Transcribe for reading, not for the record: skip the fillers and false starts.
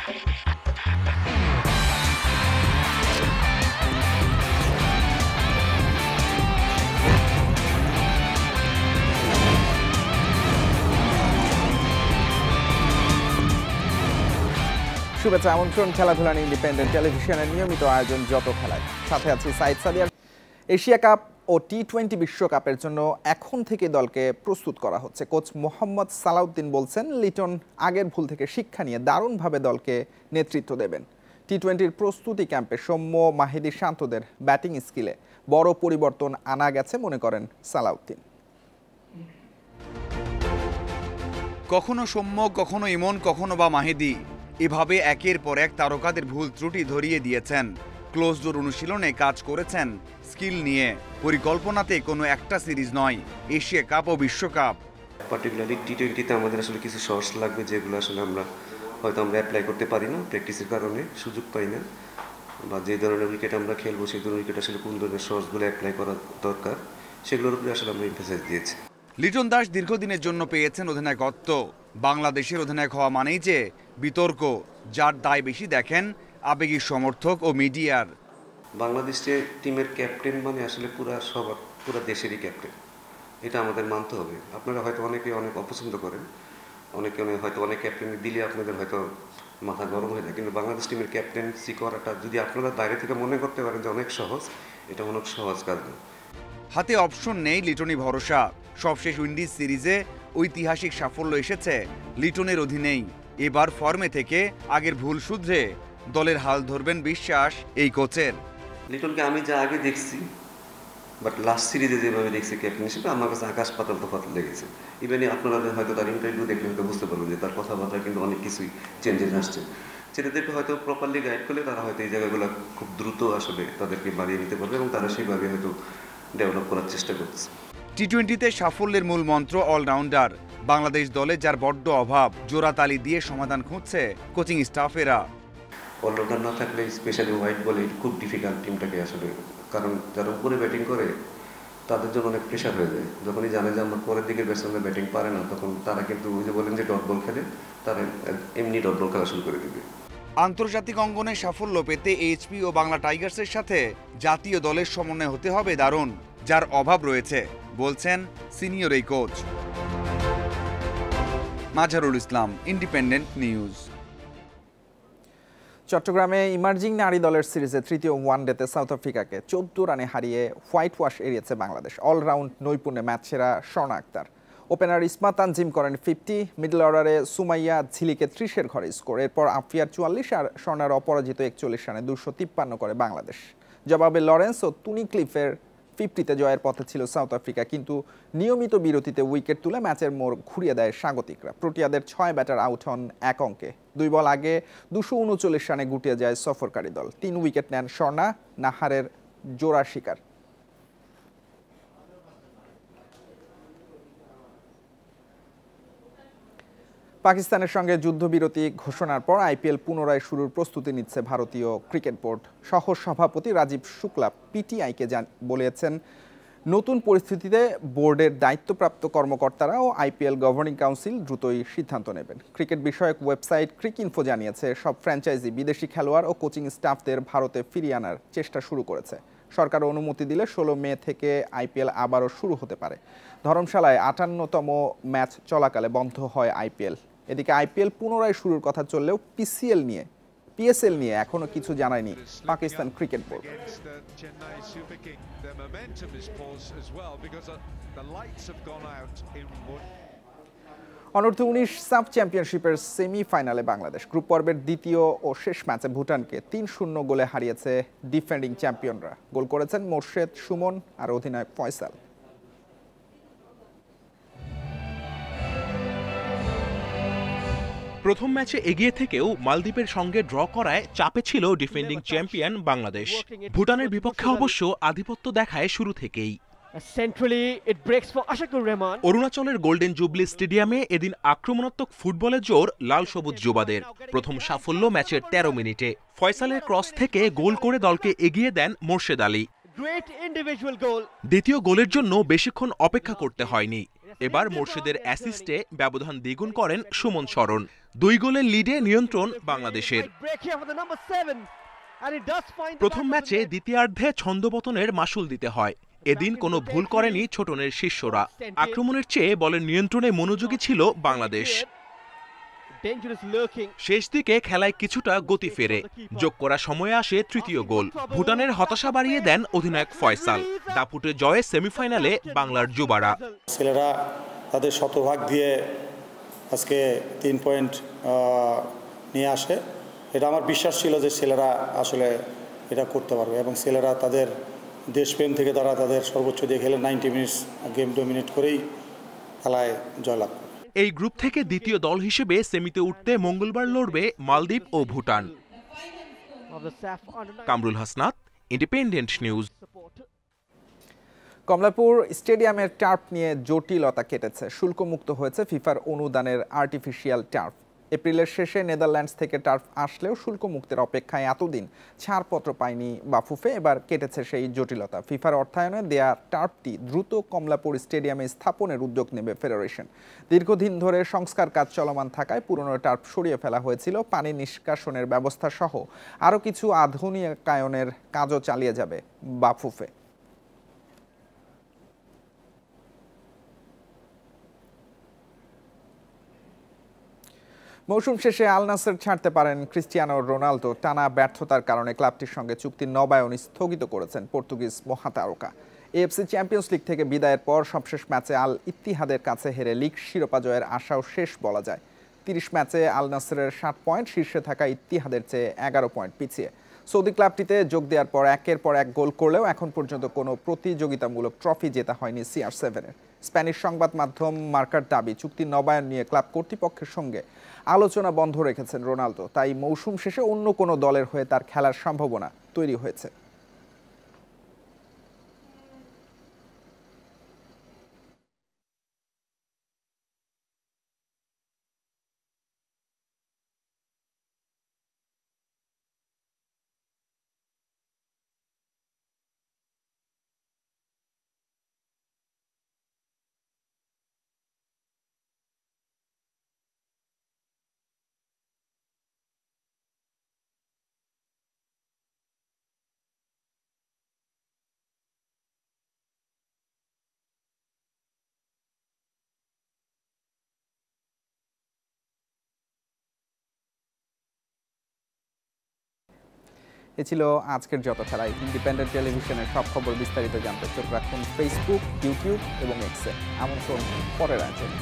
শুভেচ্ছা আমন্ত্রণ খেলাধুলা ইন্ডিপেন্ডেন্ট টেলিভিশনের নিয়মিত আয়োজন যত খেলায়, সাথে আছি সাইদ সাদিয়ার। এশিয়া কাপ ও টি-20 বিশ্বকাপের জন্য এখন থেকে দলকে প্রস্তুত করা হচ্ছে। কোচ মোহাম্মদ সালাউদ্দিন বলছেন, লিটন আগের ভুল থেকে শিক্ষা নিয়ে দারুণভাবে দলকে নেতৃত্ব দেবেন। টি-20 প্রস্তুতি ক্যাম্পে সৌম্য, মাহিদি, শান্তদের ব্যাটিং স্কিলে বড় পরিবর্তন আনা গেছে মনে করেন সালাউদ্দিন। কখনো সৌম্য, কখনো ইমন, কখনো বা মাহিদি, এভাবে একের পর এক তারকাদের ভুল ত্রুটি ধরিয়ে দিয়েছেন। ক্লোজ ডোর অনুশীলনে কাজ করেছেন স্কিল নিয়ে। পরিকল্পনাতে কোনো একটা সিরিজ নয়, এশিয়া কাপ ও বিশ্বকাপ। পার্টিকুলারলি টি-20তে আমাদের আসলে কিছু শর্টস লাগবে, যেগুলো আসলে আমরা অ্যাপ্লাই করতে পারি না, প্র্যাকটিসের কারণে সুযোগ পাই না, বা যে ধরনের উইকেট আমরা খেলবো সেই ধরনের উইকেট আসলে কোন ধরনের শর্টসগুলো অ্যাপ্লাই করা দরকার, সেগুলোর উপরে আসলে আমরা এমফাসাইজ দিয়েছি। লিটন দাস দীর্ঘদিনের জন্য পেয়েছেন অধিনায়কত্ব। বাংলাদেশের অধিনায়ক হওয়া মানেই যে বিতর্ক, যার দায় বেশি দেখেন আবেগী সমর্থক ও মিডিয়ার। বাংলাদেশের টিমের ক্যাপ্টেন মানে আসলে পুরা দেশেরই ক্যাপ্টেন, এটা আমাদের মানতে হবে। আপনারা হয়তো অনেকে অনেক অপছন্দ করেন, অনেকে হয়তো অনেক ক্যাপ্টেন দিলে আপনাদের হয়তো মাথা গরম হয়ে যায়, কিন্তু বাংলাদেশ টিমের ক্যাপ্টেন্সি করাটা যদি আপনারা বাইরে থেকে মনে করতে পারেন যে অনেক সহজ, এটা অনেক সহজ কাজ না। হাতে অপশন নেই, লিটনই ভরসা। সবশেষ উইন্ডিজ সিরিজে ঐতিহাসিক সাফল্য এসেছে লিটনের অধীনেই। এবার ফর্মে থেকে আগের ভুল শুধরে দলের হাল ধরবেন বিশ্বাস এই কোচের। লিটনকে আমি যা আগে দেখছি, বাট লাস্ট সিরিজে যেভাবে দেখছি ক্যাপ্টেন হিসেবে, আমার কাছে আকাশ পাতাল তফাৎ লেগেছে। ইভেন আপনারা হয়তো তার ইন্টারভিউ দেখলে হয়তো বুঝতে পারবেন যে তার কথাবার্তা কিন্তু অনেক কিছুই চেঞ্জেস আসছে। ছেলেদেরকে হয়তো প্রপারলি গাইড করলে তারা হয়তো এই জায়গাগুলো খুব দ্রুত আসলে তাদেরকে বাড়িয়ে নিতে পারবে, এবং তারা সেইভাবে হয়তো ডেভেলপ করার চেষ্টা করছে। টি-20তে সাফল্যের মূল মন্ত্র অলরাউন্ডার। বাংলাদেশ দলে যার বড্ড অভাব, জোড়াতালি দিয়ে সমাধান খুঁজছে কোচিং স্টাফেরা। অলরাউন্ডার না থাকলে স্পেশালি হোয়াইট বলে খুব ডিফিকাল্ট টিমটাকে আসলে, কারণ যারা উপরে ব্যাটিং করে তাদের জন্য অনেক প্রেশার হয়ে যায়। যখনই জানে যে আমার পরের দিকে ব্যাটসম্যানরা ব্যাটিং পারে না, তখন তারা কিন্তু ওই যে বলেন যে ডট বল খেলে, তারা এমনি ডট বল খেলা শুরু করে দেবে। আন্তর্জাতিক অঙ্গনে সাফল্য পেতে এইচপি ও বাংলা টাইগার্সের সাথে জাতীয় দলের সমন্বয় হতে হবে দারুণ, যার অভাব রয়েছে বলছেন সিনিয়র এই কোচ। মাঝারুল ইসলাম, ইন্ডিপেন্ডেন্ট নিউজ। চট্টগ্রামে ইমার্জিং নারী দলের সিরিজে তৃতীয় ওয়ানডেতে সাউথ আফ্রিকাকে 14 রানে হারিয়ে হোয়াইট ওয়াশ এড়িয়েছে বাংলাদেশ। অলরাউন্ড নৈপুণ্যে ম্যাচ সেরা স্বর্ণা আক্তার। ওপেনার ইসমা তানজিম করেন 50, মিডল অর্ডারে সুমাইয়া ঝিলিকে 30-এর ঘরে স্কোর। এরপর আফিয়ার 44 আর স্বর্ণার অপরাজিত 41 রানে 253 করে বাংলাদেশ। জবাবে লরেন্স ও তুনি ক্লিফের 50-তে জয়ের পথে ছিল সাউথ আফ্রিকা, কিন্তু নিয়মিত বিরতিতে উইকেট তুলে ম্যাচের মোড় ঘুরিয়ে দেয় স্বাগতিকরা। প্রোটিয়াদের 6 ব্যাটার আউট হন 1 অঙ্কে। 2 বল আগে 239 রানে গুটিয়ে যায় সফরকারী দল। 3 উইকেট নেন স্বর্ণা, নাহারের জোড়া শিকার। পাকিস্তানের সঙ্গে যুদ্ধবিরতি ঘোষণার পর আইপিএল পুনরায় শুরুর প্রস্তুতি নিচ্ছে ভারতীয় ক্রিকেট বোর্ড। সহ সভাপতি রাজীব শুক্লা পিটিআইকে বলেছেন, নতুন পরিস্থিতিতে বোর্ডের দায়িত্বপ্রাপ্ত কর্মকর্তারা ও আইপিএল গভর্নিং কাউন্সিল দ্রুতই সিদ্ধান্ত নেবেন। ক্রিকেট বিষয়ক ওয়েবসাইট ক্রিকইনফো জানিয়েছে, সব ফ্র্যাঞ্চাইজি বিদেশি খেলোয়াড় ও কোচিং স্টাফদের ভারতে ফিরিয়ে আনার চেষ্টা শুরু করেছে। সরকার অনুমতি দিলে 16 মে থেকে আইপিএল আবারও শুরু হতে পারে। ধর্মশালায় 58তম ম্যাচ চলাকালে বন্ধ হয় আইপিএল। এদিকে আইপিএল পুনরায় শুরুর কথা চললেও পিএসএল নিয়ে এখনো কিছু জানায়নি পাকিস্তান ক্রিকেট বোর্ড। অনূর্ধ্ব-19 সাব চ্যাম্পিয়নশিপের সেমিফাইনালে বাংলাদেশ গ্রুপ পর্বের দ্বিতীয় ও শেষ ম্যাচে ভুটানকে 3-0 গোলে হারিয়েছে ডিফেন্ডিং চ্যাম্পিয়নরা। গোল করেছেন মোর্শেদ, সুমন আর অধিনায়ক ফয়সাল। প্রথম ম্যাচে এগিয়ে থেকেও মালদ্বীপের সঙ্গে ড্র করায় চাপে ছিল ডিফেন্ডিং চ্যাম্পিয়ন বাংলাদেশ। ভুটানের বিপক্ষে অবশ্য আধিপত্য দেখায় শুরু থেকেই। অরুণাচলের গোল্ডেন জুবলি স্টেডিয়ামে এদিন আক্রমণাত্মক ফুটবলের জোর লাল সবুজ যুবাদের। প্রথম সাফল্য ম্যাচের 13 মিনিটে ফয়সালের ক্রস থেকে গোল করে দলকে এগিয়ে দেন মোর্শেদ আলী। দ্বিতীয় গোলের জন্য বেশিক্ষণ অপেক্ষা করতে হয়নি। এবার মোর্শেদের অ্যাসিস্টে ব্যবধান দ্বিগুণ করেন সুমন শরণ। 2 গোলের লিডে নিয়ন্ত্রণ বাংলাদেশের। প্রথম ম্যাচে দ্বিতীয়ার্ধে ছন্দপতনের মাসুল দিতে হয়। এদিন কোনো ভুল করেনি ছোটনের শিষ্যরা। আক্রমণের চেয়ে বলের নিয়ন্ত্রণে মনোযোগী ছিল বাংলাদেশ। শেষ দিকে খেলায় কিছুটা গতি ফেরে। যোগ করা সময়ে আসে তৃতীয় গোল। ভুটানের হতাশা বাড়িয়ে দেন অধিনায়ক ফয়সাল। দাপুটে জয়ে সেমিফাইনালে বাংলার যুবারা। ছেলেরা তাদের শতভাগ দিয়ে আজকে 3 পয়েন্ট নিয়ে আসে। এটা আমার বিশ্বাস ছিল যে ছেলেরা আসলে এটা করতে পারবে এবং ছেলেরা তাদের দেশপ্রেম থেকে তারা তাদের সর্বোচ্চ দিয়ে খেলে 90 মিনিটস গেম ডমিনেট করেই খেলায় জয়লাভ করে। এই গ্রুপ থেকে দ্বিতীয় দল হিসেবে সেমিতে উঠতে মঙ্গলবার লড়বে মালদ্বীপ ও ভুটান। Kamrul Hasnat, Independent News. কমলাপুর স্টেডিয়ামের টার্ফ নিয়ে জটিলতা কেটেছে। শুল্কমুক্ত হয়েছে ফিফার অনুদানের আর্টিফিশিয়াল টার্ফ। এপ্রিলের শেষে নেদারল্যান্ডস থেকে টার্ফ আসলেও শুল্কমুক্তের অপেক্ষায় এতদিন ছাড়পত্র পায়নি বাফুফে। এবার কেটেছে সেই জটিলতা। ফিফার অর্থায়নে দেয়া টার্ফটি দ্রুত কমলাপুর স্টেডিয়ামে স্থাপনের উদ্যোগ নেবে ফেডারেশন। দীর্ঘদিন ধরে সংস্কার কাজ চলমান থাকায় পুরনো টার্ফ সরিয়ে ফেলা হয়েছিল। পানি নিষ্কাশনের ব্যবস্থা সহ আরও কিছু আধুনিকায়নের কাজও চালিয়ে যাবে বাফুফে। মৌসুম শেষে আল নাসের ছাড়তে পারেন ক্রিস্টিয়ানো রোনালদো। টানা ব্যর্থতার কারণে ক্লাবটির সঙ্গে চুক্তির নবায়ন স্থগিত করেছেন পর্তুগিজ মহাতারকা। এএফসি চ্যাম্পিয়ন্স লিগ থেকে বিদায়ের পর সবশেষ ম্যাচে আল ইত্তিহাদের কাছে হেরে লিগ শিরোপা জয়ের আশাও শেষ বলা যায়। 30 ম্যাচে আল নাসেরের 60 পয়েন্ট, শীর্ষে থাকা ইত্তিহাদের চেয়ে 11 পয়েন্ট পিছিয়ে। সৌদি ক্লাবটিতে যোগ দেওয়ার পর একের পর এক গোল করলেও এখন পর্যন্ত কোনো প্রতিযোগিতামূলক ট্রফি জেতা হয়নি CR7-এর। স্প্যানিশ সংবাদ মাধ্যম মার্কার দাবি, চুক্তি নবায়ন নিয়ে ক্লাব কর্তৃপক্ষের সঙ্গে আলোচনা বন্ধ রেখেছেন রোনালদো। তাই মৌসুম শেষে অন্য কোনো দলের হয়ে তার খেলার সম্ভাবনা তৈরি হয়েছে। এ ছিল আজকের যত খেলায়। ইন্ডিপেন্ডেন্ট টেলিভিশনের সব খবর বিস্তারিত জানতে চোখ রাখুন ফেসবুক, ইউটিউব এবং এক্সে। আমন্ত্রণ পরের আয়োজনে।